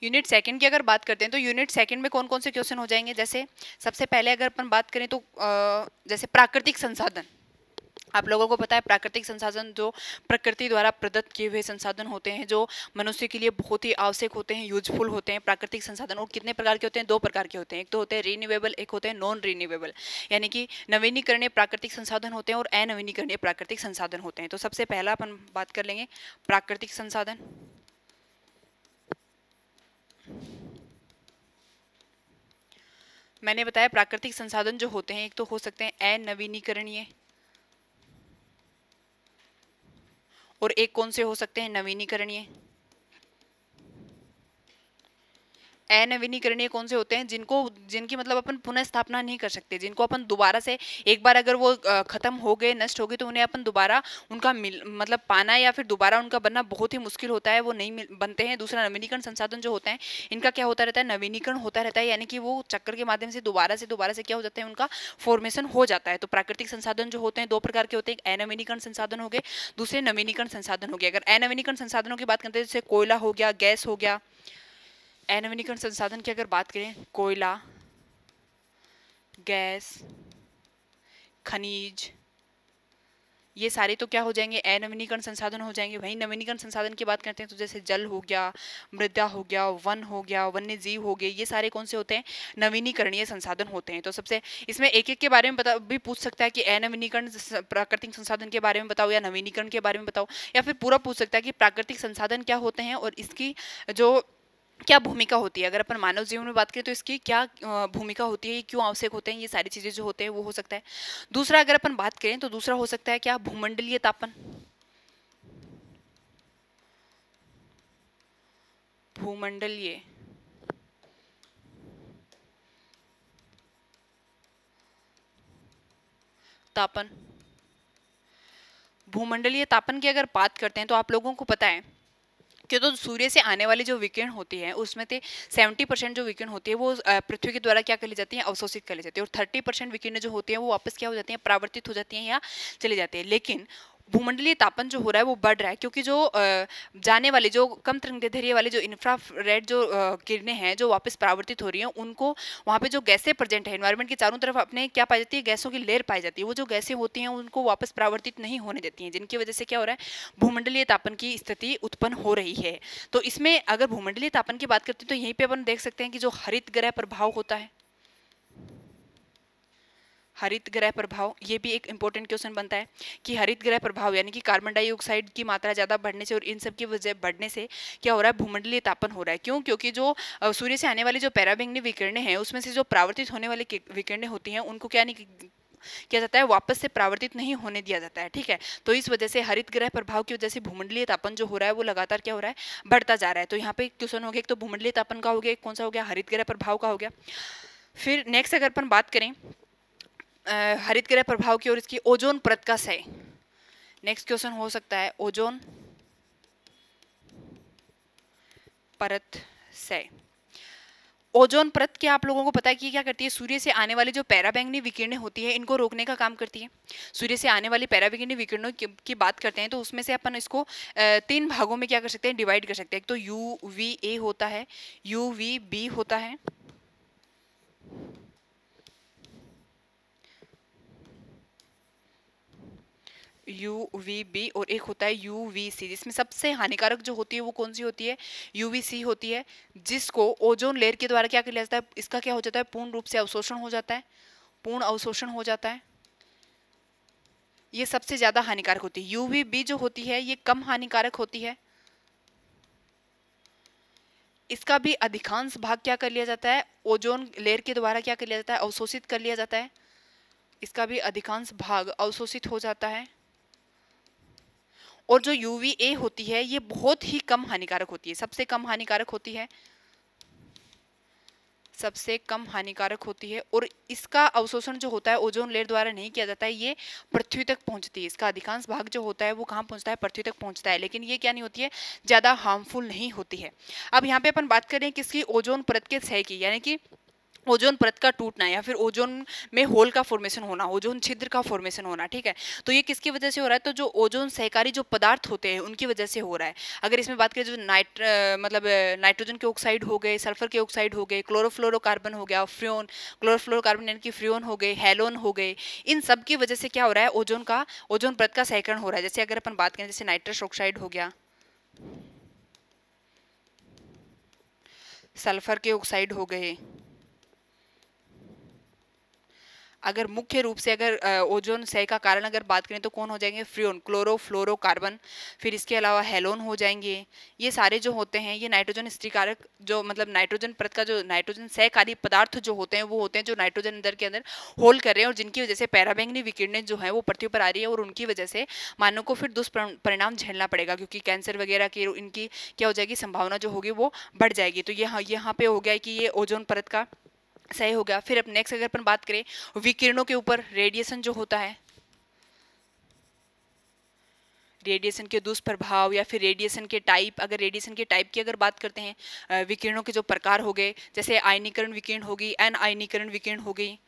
Speaker 1: यूनिट सेकंड की अगर बात करते हैं तो यूनिट सेकंड में कौन कौन से क्वेश्चन हो जाएंगे, जैसे सबसे पहले अगर अपन बात करें तो जैसे प्राकृतिक संसाधन। आप लोगों को पता है प्राकृतिक संसाधन जो प्रकृति द्वारा प्रदत्त किए हुए संसाधन होते हैं, जो मनुष्य के लिए बहुत ही आवश्यक होते हैं, यूजफुल होते हैं प्राकृतिक संसाधन। और कितने प्रकार के होते हैं, 2 प्रकार के होते हैं। एक तो होते हैं रीन्यूएबल, एक होते हैं नॉन रीन्यूएबल, यानी कि नवीनीकरणीय प्राकृतिक संसाधन होते हैं और अनवीनीकरणीय प्राकृतिक संसाधन होते हैं। तो सबसे पहला अपन बात कर लेंगे प्राकृतिक संसाधन। मैंने बताया प्राकृतिक संसाधन जो होते हैं एक तो हो सकते हैं अनवीनीकरणीय, और एक कौन से हो सकते हैं, नवीनीकरणीय। अनवीनीकरणीय कौन से होते हैं, जिनकी मतलब अपन पुनः स्थापना नहीं कर सकते, जिनको अपन दोबारा से एक बार अगर वो खत्म हो गए, नष्ट हो गए, तो उन्हें अपन दोबारा उनका मतलब पाना या फिर दोबारा उनका बनना बहुत ही मुश्किल होता है, वो नहीं बनते हैं। दूसरा नवीनीकरण संसाधन जो होते हैं इनका क्या होता रहता है, नवीनीकरण होता रहता है, यानी कि वो चक्कर के माध्यम से दोबारा से क्या हो जाता है, उनका फॉर्मेशन हो जाता है। तो प्राकृतिक संसाधन जो होते हैं 2 प्रकार के होते हैं, एक अनवीनीकरण संसाधन हो गए, दूसरे नवीनीकरण संसाधन हो गए। अगर अनवीनीकरण संसाधनों की बात करते हैं जैसे कोयला हो गया, गैस हो गया। अनवीनीकरण संसाधन की अगर बात करें, कोयला, गैस, खनिज, ये सारे तो क्या हो जाएंगे, अनवीनीकरण संसाधन हो जाएंगे। वहीं नवीनीकरण संसाधन की बात करते हैं तो जैसे जल हो गया, मृदा हो गया, वन हो गया, वन्य जीव हो गए, ये सारे कौन से होते हैं, नवीनीकरणीय संसाधन होते हैं। तो सबसे इसमें एक एक के बारे में भी पूछ सकता है कि अनवीनीकरण प्राकृतिक संसाधन के बारे में बताओ या नवीनीकरण के बारे में बताओ, या फिर पूरा पूछ सकता है कि प्राकृतिक संसाधन क्या होते हैं और इसकी जो क्या भूमिका होती है। अगर अपन मानव जीवन में बात करें तो इसकी क्या भूमिका होती है, क्यों आवश्यक होते हैं, ये सारी चीजें जो होते हैं वो हो सकता है। दूसरा अगर अपन बात करें तो दूसरा हो सकता है क्या, भूमंडलीय तापन। भूमंडलीय तापन। भूमंडलीय तापन की अगर बात करते हैं तो आप लोगों को पता है कि तो सूर्य से आने वाली जो विकिरण होती है उसमें से 70% जो विकिरण होती है वो पृथ्वी के द्वारा क्या कर ली जाती है, अवशोषित कर ली जाती है, और 30% विकिरण जो होती है वो वापस क्या हो जाती है, परावर्तित हो जाती है या चली जाती है। लेकिन भूमंडलीय तापन जो हो रहा है वो बढ़ रहा है, क्योंकि जो जाने वाली जो कम तरंगदैर्घ्य वाली जो इंफ्रारेड जो किरणें हैं जो वापस परावर्तित हो रही हैं, उनको वहाँ पे जो गैसें प्रेजेंट है एनवायरनमेंट के चारों तरफ अपने क्या पाई जाती है, गैसों की लेयर पाई जाती है। वो जो गैसें होती हैं उनको वापस परावर्तित नहीं होने देती हैं, जिनकी वजह से क्या हो रहा है, भूमंडलीय तापन की स्थिति उत्पन्न हो रही है। तो इसमें अगर भूमंडलीय तापन की बात करते हैं तो यहीं पर अपन देख सकते हैं कि जो हरित गृह प्रभाव होता है, हरित गृह प्रभाव, ये भी एक इंपॉर्टेंट क्वेश्चन बनता है कि हरित गृह प्रभाव यानी कि कार्बन डाइऑक्साइड की मात्रा ज़्यादा बढ़ने से और इन सब की वजह बढ़ने से क्या हो रहा है, भूमंडलीय तापन हो रहा है। क्यों? क्योंकि जो सूर्य से आने वाली जो पराबैंगनी विकिरणें हैं उसमें से जो परावर्तित होने वाली विकिरणें होती हैं उनको क्या नहीं किया जाता है, वापस से परावर्तित नहीं होने दिया जाता है। ठीक है, तो इस वजह से हरित गृह प्रभाव की वजह से भूमंडलीय तापन जो हो रहा है वो लगातार क्या हो रहा है, बढ़ता जा रहा है। तो यहाँ पे क्वेश्चन हो गया, एक तो भूमंडलीय तापन का हो गया, एक कौन सा हो गया, हरित गृह प्रभाव का हो गया। फिर नेक्स्ट अगर अपन बात करें हरित गृह प्रभाव की और इसकी ओजोन परत का क्षय, नेक्स्ट क्वेश्चन हो सकता है ओजोन परत क्षय। ओजोन परत क्या आप लोगों को पता है कि क्या करती है, सूर्य से आने वाली जो पराबैंगनी विकिरणें होती है इनको रोकने का काम करती है। सूर्य से आने वाली पराबैंगनी विकिरणों की बात करते हैं तो उसमें से अपन इसको 3 भागों में क्या कर सकते हैं, डिवाइड कर सकते हैं। एक तो UVA होता है, UVB होता है, UVB और एक होता है UVC, जिसमें सबसे हानिकारक जो होती है वो कौन सी होती है, UVC होती है, जिसको ओजोन लेयर के द्वारा क्या कर लिया जाता है, इसका क्या हो जाता है, पूर्ण रूप से अवशोषण हो जाता है, पूर्ण अवशोषण हो जाता है। ये सबसे ज्यादा हानिकारक होती है। UVB जो होती है ये कम हानिकारक होती है, इसका भी अधिकांश भाग क्या कर लिया जाता है, ओजोन लेयर के द्वारा क्या कर लिया जाता है, अवशोषित कर लिया जाता है। इसका भी अधिकांश भाग अवशोषित हो जाता है। और जो UVA होती है ये बहुत ही कम हानिकारक होती है, सबसे कम हानिकारक होती है, सबसे कम हानिकारक होती है। और इसका अवशोषण जो होता है ओजोन लेयर द्वारा नहीं किया जाता है, ये पृथ्वी तक पहुंचती है। इसका अधिकांश भाग जो होता है वो कहाँ पहुंचता है, पृथ्वी तक पहुंचता है, लेकिन ये क्या नहीं होती है, ज़्यादा हार्मफुल नहीं होती है। अब यहाँ पे अपन बात करें किसकी, ओजोन परत के क्षय की, यानी कि ओजोन परत का टूटना या फिर ओजोन में होल का फॉर्मेशन होना, ओजोन छिद्र का फॉर्मेशन होना। ठीक है, तो ये किसकी वजह से हो रहा है, तो जो ओजोन सहकारी जो पदार्थ होते हैं उनकी वजह से हो रहा है। अगर इसमें बात करें जो मतलब नाइट्रोजन के ऑक्साइड हो गए, सल्फर के ऑक्साइड हो गए, क्लोरोफ्लोरोकार्बन हो गया, फ्रियोन, क्लोरोफ्लोरोकार्बन यानी कि फ्रियोन हो गए, हैलोन हो गए, इन सब की वजह से क्या हो रहा है, ओजोन परत का सहकरण हो रहा है। जैसे अगर अपन बात करें जैसे नाइट्रस ऑक्साइड हो गया, सल्फर के ऑक्साइड हो गए, अगर मुख्य रूप से अगर ओजोन क्षय का कारण अगर बात करें तो कौन हो जाएंगे, फ्रियोन, क्लोरोफ्लोरोकार्बन, फिर इसके अलावा हेलोन हो जाएंगे। ये सारे जो होते हैं ये नाइट्रोजन स्थिरीकारक जो मतलब नाइट्रोजन परत का जो नाइट्रोजन सहकारी पदार्थ जो होते हैं वो होते हैं जो नाइट्रोजन अंदर के अंदर होल्ड कर रहे हैं और जिनकी वजह से पराबैंगनी विकिरणें जो है वो पृथ्वी पर आ रही है और उनकी वजह से मानव को फिर दुष्परिणाम झेलना पड़ेगा, क्योंकि कैंसर वगैरह की इनकी क्या हो जाएगी, संभावना जो होगी वो बढ़ जाएगी। तो यहाँ पे हो गया कि ये ओजोन परत का सही हो गया। फिर अब नेक्स्ट अगर अपन बात करें विकिरणों के ऊपर, रेडिएशन जो होता है, रेडिएशन के दुष्प्रभाव या फिर रेडिएशन के टाइप, अगर रेडिएशन के टाइप की अगर बात करते हैं, विकिरणों के जो प्रकार हो गए, जैसे आयनीकरण विकिरण होगी, अनआयनीकरण विकिरण हो गई,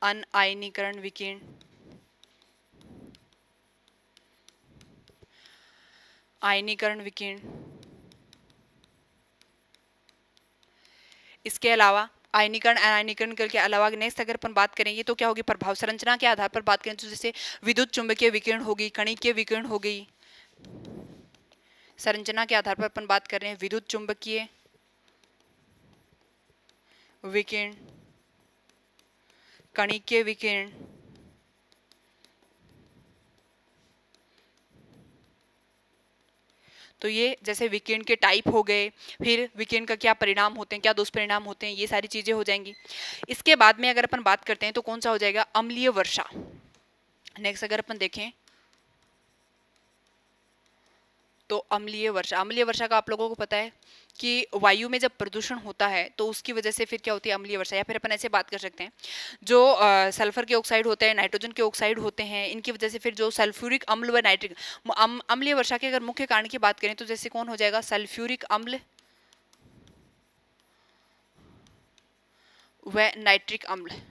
Speaker 1: अनआयनीकरण विकिरण, आयनीकरण विकिरण, इसके अलावा आयनीकरण अनायनीकरण के अलावा नेक्स्ट अगर अपन बात करेंगे तो क्या होगी, प्रभाव संरचना के आधार पर बात करें तो जैसे विद्युत चुंबकीय विकिरण होगी, कणिकीय विकिरण हो गई, संरचना के आधार पर अपन बात कर रहे हैं विद्युत चुंबकीय विकिरण, कणिकीय विकिरण, तो ये जैसे विकिरण के टाइप हो गए, फिर विकिरण का क्या परिणाम होते हैं, क्या दुष्परिणाम होते हैं, ये सारी चीजें हो जाएंगी। इसके बाद में अगर अपन बात करते हैं तो कौन सा हो जाएगा, अम्लीय वर्षा। नेक्स्ट अगर अपन देखें तो अम्लीय वर्षा, अम्लीय वर्षा का आप लोगों को पता है कि वायु में जब प्रदूषण होता है तो उसकी वजह से फिर क्या होती है, अम्लीय वर्षा। या फिर अपन ऐसे बात कर सकते हैं जो सल्फर के ऑक्साइड होते हैं, नाइट्रोजन के ऑक्साइड होते हैं, इनकी वजह से फिर जो सल्फ्यूरिक अम्ल व नाइट्रिक अम्लीय वर्षा के अगर मुख्य कारण की बात करें तो जैसे कौन हो जाएगा, सल्फ्यूरिक अम्ल व नाइट्रिक अम्ल,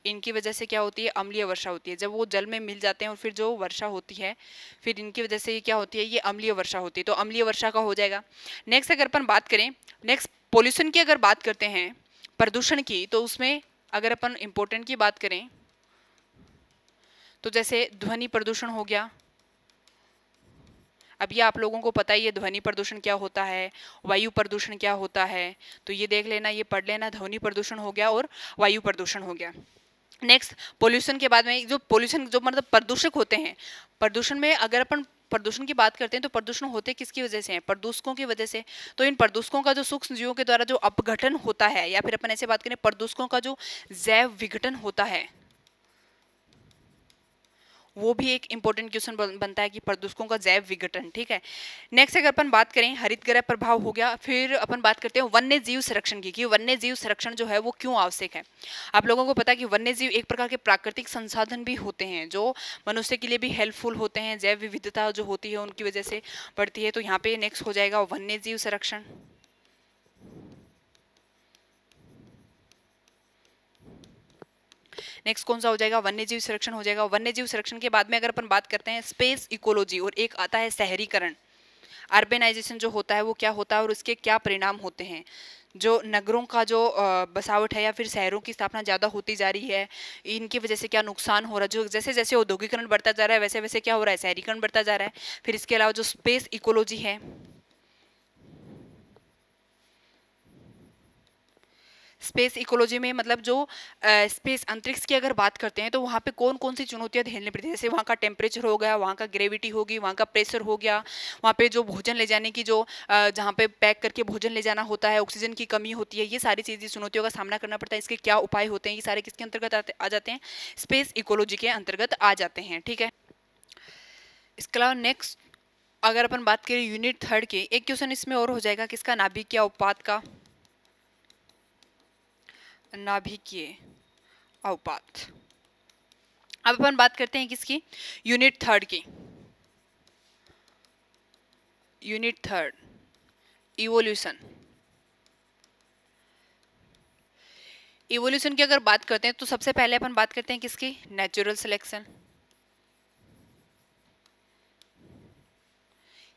Speaker 1: इनकी वजह से क्या होती है, अम्लीय वर्षा होती है। जब वो जल में मिल जाते हैं और फिर जो वर्षा होती है फिर इनकी वजह से क्या होती है, ये अम्लीय वर्षा होती है। तो अम्लीय वर्षा का हो जाएगा। नेक्स्ट अगर अपन बात करें, नेक्स्ट पोल्यूशन की अगर बात करते हैं, प्रदूषण की, तो उसमें अगर अपन इम्पोर्टेंट की बात करें तो जैसे ध्वनि प्रदूषण हो गया, अब ये आप लोगों को पता ही है ध्वनि प्रदूषण क्या होता है, वायु प्रदूषण क्या होता है, तो ये देख लेना, ये पढ़ लेना, ध्वनि प्रदूषण हो गया और वायु प्रदूषण हो गया। नेक्स्ट पोल्यूशन के बाद में जो पोल्यूशन जो मतलब प्रदूषक होते हैं, प्रदूषण में अगर अपन प्रदूषण की बात करते हैं तो प्रदूषण होते किसकी वजह से हैं, प्रदूषकों की वजह से। तो इन प्रदूषकों का जो सूक्ष्म जीवों के द्वारा जो अपघटन होता है, या फिर अपन ऐसे बात करें प्रदूषकों का जो जैव विघटन होता है, वो भी एक इंपॉर्टेंट क्वेश्चन बनता है कि प्रदूषकों का जैव विघटन। ठीक है। नेक्स्ट अगर अपन बात करें हरित गृह प्रभाव हो गया, फिर अपन बात करते हैं वन्य जीव संरक्षण की, कि वन्य जीव संरक्षण जो है वो क्यों आवश्यक है। आप लोगों को पता है कि वन्य जीव एक प्रकार के प्राकृतिक संसाधन भी होते हैं जो मनुष्य के लिए भी हेल्पफुल होते हैं, जैव विविधता जो होती है उनकी वजह से बढ़ती है। तो यहाँ पे नेक्स्ट हो जाएगा वन्य जीव संरक्षण। नेक्स्ट कौन सा हो जाएगा, वन्य जीव संरक्षण हो जाएगा। वन्य जीव संरक्षण के बाद में अगर अपन बात करते हैं स्पेस इकोलॉजी, और एक आता है शहरीकरण, अर्बेनाइजेशन जो होता है वो क्या होता है और उसके क्या परिणाम होते हैं। जो नगरों का जो बसावट है या फिर शहरों की स्थापना ज़्यादा होती जा रही है, इनकी वजह से क्या नुकसान हो रहा है, जो जैसे जैसे औद्योगिकरण बढ़ता जा रहा है वैसे वैसे क्या हो रहा है, शहरीकरण बढ़ता जा रहा है। फिर इसके अलावा जो स्पेस इकोलॉजी है, स्पेस इकोलॉजी में मतलब जो स्पेस अंतरिक्ष की अगर बात करते हैं तो वहाँ पे कौन कौन सी चुनौतियाँ झेलनी पड़ती है, जैसे वहाँ का टेम्परेचर हो गया, वहाँ का ग्रेविटी होगी, वहाँ का प्रेशर हो गया, वहाँ पे जो भोजन ले जाने की जो जहाँ पे पैक करके भोजन ले जाना होता है, ऑक्सीजन की कमी होती है, ये सारी चीज़ें चुनौतियों का सामना करना पड़ता है। इसके क्या उपाय होते हैं, ये सारे किसके अंतर्गत आ जाते हैं, स्पेस इकोलॉजी के अंतर्गत आ जाते हैं। ठीक है। इसके अलावा नेक्स्ट अगर अपन बात करें यूनिट 3 के, एक क्वेश्चन इसमें और हो जाएगा किसका, नाभिकीय अवपात का, नाभिकीय अवपात। अब अपन बात करते हैं किसकी, यूनिट 3 की, यूनिट 3 इवोल्यूशन। इवोल्यूशन की अगर बात करते हैं तो सबसे पहले अपन बात करते हैं किसकी, नेचुरल सिलेक्शन,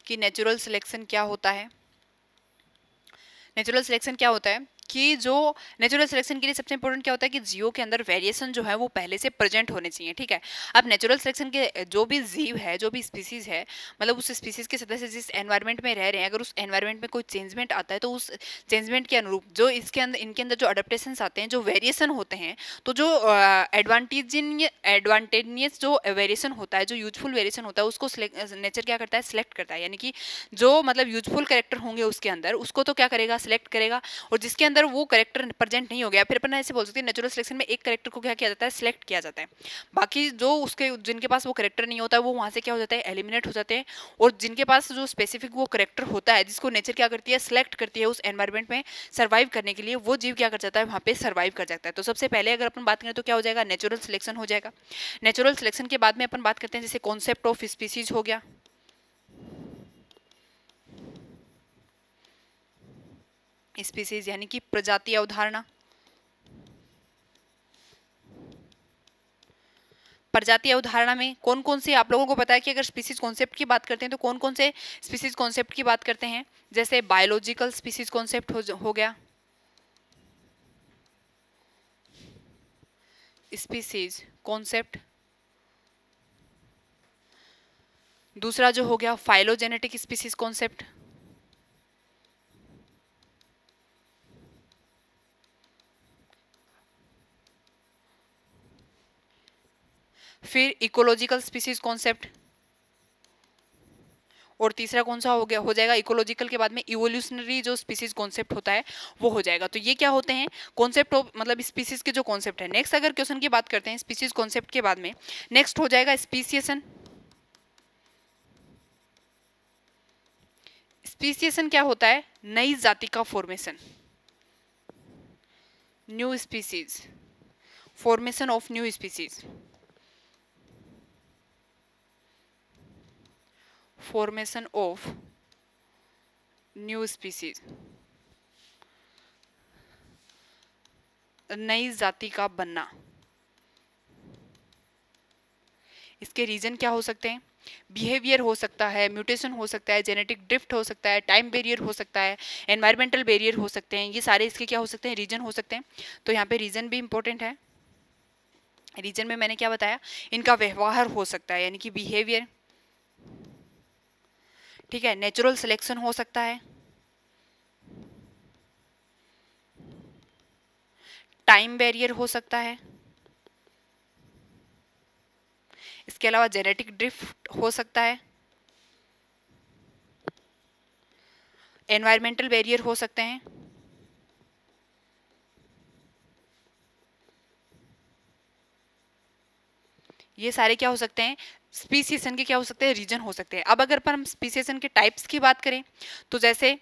Speaker 1: कि नेचुरल सिलेक्शन क्या होता है। नेचुरल सिलेक्शन क्या होता है कि जो नेचुरल सिलेक्शन के लिए सबसे इंपॉर्टेंट क्या होता है कि जीवों के अंदर वेरिएशन जो है वो पहले से प्रेजेंट होने चाहिए। ठीक है। अब नेचुरल सिलेक्शन के जो भी जीव है, जो भी स्पीसीज है, मतलब उस स्पीसीज के सदस्य जिस एनवायरनमेंट में रह रहे हैं, अगर उस एनवायरनमेंट में कोई चेंजमेंट आता है तो उस चेंजमेंट के अनुरूप जो इसके अंदर इनके अंदर जो अडेप्टेशंस आते हैं, जो वेरिएशन होते हैं, तो जो एडवांटेजियस जो वेरिएशन होता है, जो यूजफुल वेरिएशन होता है, उसको नेचर क्या करता है, सिलेक्ट करता है। यानी कि जो मतलब यूजफुल कैरेक्टर होंगे उसके अंदर, उसको तो क्या करेगा, सिलेक्ट करेगा। और जिसके अंदर वो करेक्टर प्रेजेंट नहीं हो गया, फिर अपन ऐसे बोल सकते हैं नेचुरल सिलेक्शन में एक करेक्टर को क्या किया जाता है, सिलेक्ट किया जाता है। बाकी जो उसके जिनके पास वो करेक्टर नहीं होता है वो वहाँ से क्या हो जाता है, एलिमिनेट हो जाते हैं। और जिनके पास जो स्पेसिफिक वो करेक्टर होता है, जिसको नेचर क्या करती है, सिलेक्ट करती है उस एनवायरमेंट में सर्वाइव करने के लिए, वो जीव क्या कर जाता है, वहाँ पे सर्वाइव कर जाता है। तो सबसे पहले अगर अपन बात करें तो क्या हो जाएगा, नेचुरल सिलेक्शन हो जाएगा। नेचुरल सिलेक्शन के बाद में अपन बात करते हैं जैसे कॉन्सेप्ट ऑफ स्पीसीज हो गया, स्पीसीज यानी कि प्रजाति अवधारणा। प्रजाति अवधारणा में कौन कौन से आप लोगों को पता है कि अगर स्पीसीज कॉन्सेप्ट की बात करते हैं तो कौन कौन से स्पीसीज कॉन्सेप्ट की बात करते हैं, जैसे बायोलॉजिकल स्पीसीज कॉन्सेप्ट हो गया, स्पीसीज कॉन्सेप्ट। दूसरा जो हो गया फाइलोजेनेटिक स्पीसीज कॉन्सेप्ट। फिर इकोलॉजिकल स्पीसीज कॉन्सेप्ट। और तीसरा कौन सा हो गया, हो जाएगा इकोलॉजिकल के बाद में इवोल्यूशनरी जो स्पीसीज कॉन्सेप्ट होता है वो हो जाएगा। तो ये क्या होते हैं, कॉन्सेप्ट ऑफ मतलब स्पीसीज के जो कॉन्सेप्ट है। नेक्स्ट अगर क्वेश्चन की बात करते हैं स्पीसीज कॉन्सेप्ट के बाद में, नेक्स्ट हो जाएगा स्पीसिएशन। स्पीसिएशन क्या होता है, नई जाति का formation, new species, formation of new species, formation of new species, नई जाति का बनना। इसके रीजन क्या हो सकते हैं, बिहेवियर हो सकता है, म्यूटेशन हो सकता है, जेनेटिक ड्रिफ्ट हो सकता है, टाइम बैरियर हो सकता है, एनवायरमेंटल बैरियर हो सकते हैं। ये सारे इसके क्या हो सकते हैं, रीजन हो सकते हैं। तो यहाँ पे रीजन भी इंपॉर्टेंट है। रीजन में मैंने क्या बताया, इनका व्यवहार हो सकता है, यानी कि बिहेवियर, ठीक है, नेचुरल सिलेक्शन हो सकता है, टाइम बैरियर हो सकता है, इसके अलावा जेनेटिक ड्रिफ्ट हो सकता है, एनवायरमेंटल बैरियर हो सकते हैं, ये सारे क्या हो सकते हैं, स्पीसीएशन के क्या हो सकते हैं, रीजन हो सकते हैं। अब अगर पर हम स्पीसीएशन के टाइप्स की बात करें तो जैसे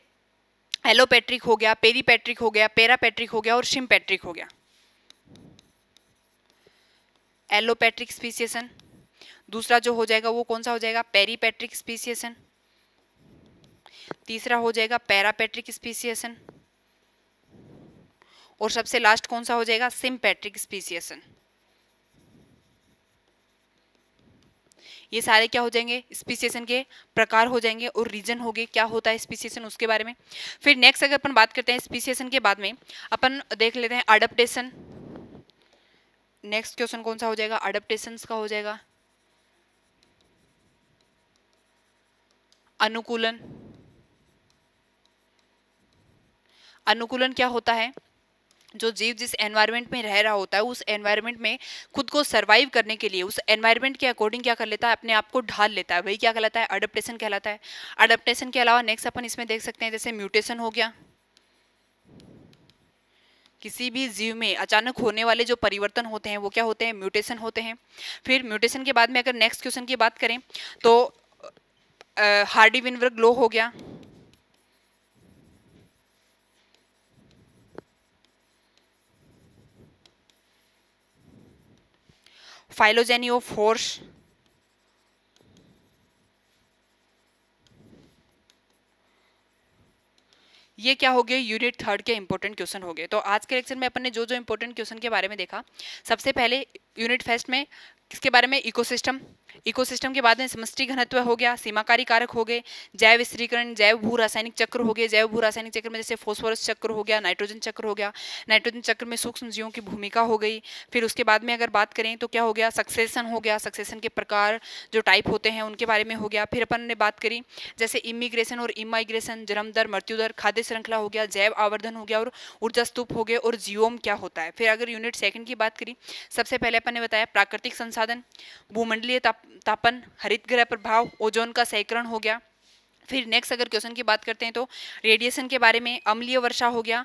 Speaker 1: एलोपेट्रिक हो गया, पेरीपेट्रिक हो गया, पेरापेट्रिक हो गया और शिम्पेट्रिक हो गया। एलोपेट्रिक स्पीसीएशन, दूसरा जो हो जाएगा वो कौन सा हो जाएगा, पेरीपेट्रिक स्पीसीएशन, तीसरा हो जाएगा पैरापेट्रिक स्पीसीएशन और सबसे लास्ट कौन सा हो जाएगा, सिम्पेट्रिक स्पीसीएशन। ये सारे क्या हो जाएंगे, स्पीसीएशन के प्रकार हो जाएंगे और रीजन हो गए क्या होता है स्पीसीएशन उसके बारे में। फिर नेक्स्ट अगर अपन बात करते हैं स्पीसीएशन के बाद में अपन देख लेते हैं अडप्टेशन। नेक्स्ट क्वेश्चन कौन सा हो जाएगा, अडप्टेशंस का हो जाएगा अनुकूलन। अनुकूलन क्या होता है, जो जीव जिस एनवायरनमेंट में रह रहा होता है उस एनवायरनमेंट में खुद को सरवाइव करने के लिए उस एनवायरनमेंट के अकॉर्डिंग क्या कर लेता है, अपने आप को ढाल लेता है, वही क्या कहलाता है, अडप्टेशन कहलाता है। अडप्टेशन के अलावा नेक्स्ट अपन इसमें देख सकते हैं जैसे म्यूटेशन हो गया, किसी भी जीव में अचानक होने वाले जो परिवर्तन होते हैं वो क्या होते हैं, म्यूटेशन होते हैं। फिर म्यूटेशन के बाद में अगर नेक्स्ट क्वेश्चन की बात करें तो हार्डी विनबर्ग लॉ हो गया, फाइलोजेनी ऑफ फोर्स, ये क्या हो गए, यूनिट थर्ड के इंपॉर्टेंट क्वेश्चन हो गए। तो आज के लेक्चर में अपन ने जो जो इंपॉर्टेंट क्वेश्चन के बारे में देखा, सबसे पहले यूनिट फर्स्ट में किसके बारे में, इकोसिस्टम। इकोसिस्टम के बाद में समष्टि घनत्व हो गया, सीमाकारी कारक हो गए, जैव स्थिरीकरण, जैव भू रासायनिक चक्र हो गए, जैव भू रासायनिक चक्र में जैसे फॉस्फोरस चक्र हो गया, नाइट्रोजन चक्र हो गया, नाइट्रोजन चक्र में सूक्ष्म जीवों की भूमिका हो गई। फिर उसके बाद में अगर बात करें तो क्या हो गया, सक्सेशन हो गया, सक्सेशन के प्रकार जो टाइप होते हैं उनके बारे में हो गया। फिर अपन ने बात करी जैसे इमिग्रेशन और इमाइग्रेशन, जन्म दर, मृत्यु दर, खाद्य श्रृंखला हो गया, जैव आवर्धन हो गया और ऊर्जा स्तूप हो गए और जीवोम क्या होता है। फिर अगर यूनिट सेकंड की बात करी, सबसे पहले अपन ने बताया प्राकृतिक संसाधन, भूमंडलीय तापन, हरित गृह प्रभाव, ओजोन का सहीकरण हो गया। फिर नेक्स्ट अगर क्वेश्चन की बात करते हैं तो रेडिएशन के बारे में, अम्लीय वर्षा हो गया।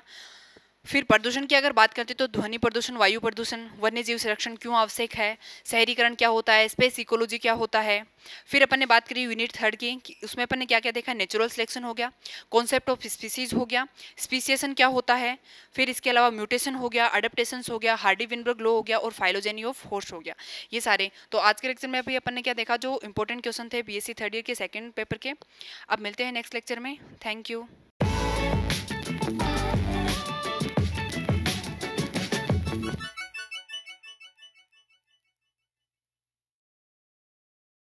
Speaker 1: फिर प्रदूषण की अगर बात करते हैं तो ध्वनि प्रदूषण, वायु प्रदूषण, वन्य जीव संरक्षण क्यों आवश्यक है, शहरीकरण क्या होता है, स्पेस इकोलॉजी क्या होता है। फिर अपन ने बात करी यूनिट थर्ड की, उसमें अपन ने क्या क्या देखा, नेचुरल सिलेक्शन हो गया, कॉन्सेप्ट ऑफ स्पीसीज हो गया, स्पीसीएशन क्या होता है, फिर इसके अलावा म्यूटेशन हो गया, अडेप्टेशन हो गया, हार्डी विनबर्ग लॉ हो गया और फाइलोजेनी ऑफ होस्ट हो गया। ये सारे तो आज के लेक्चर में अभी अपन ने क्या देखा, जो इंपॉर्टेंट क्वेश्चन थे बीएससी थर्ड ईयर के सेकंड पेपर के। अब मिलते हैं नेक्स्ट लेक्चर में, थैंक यू।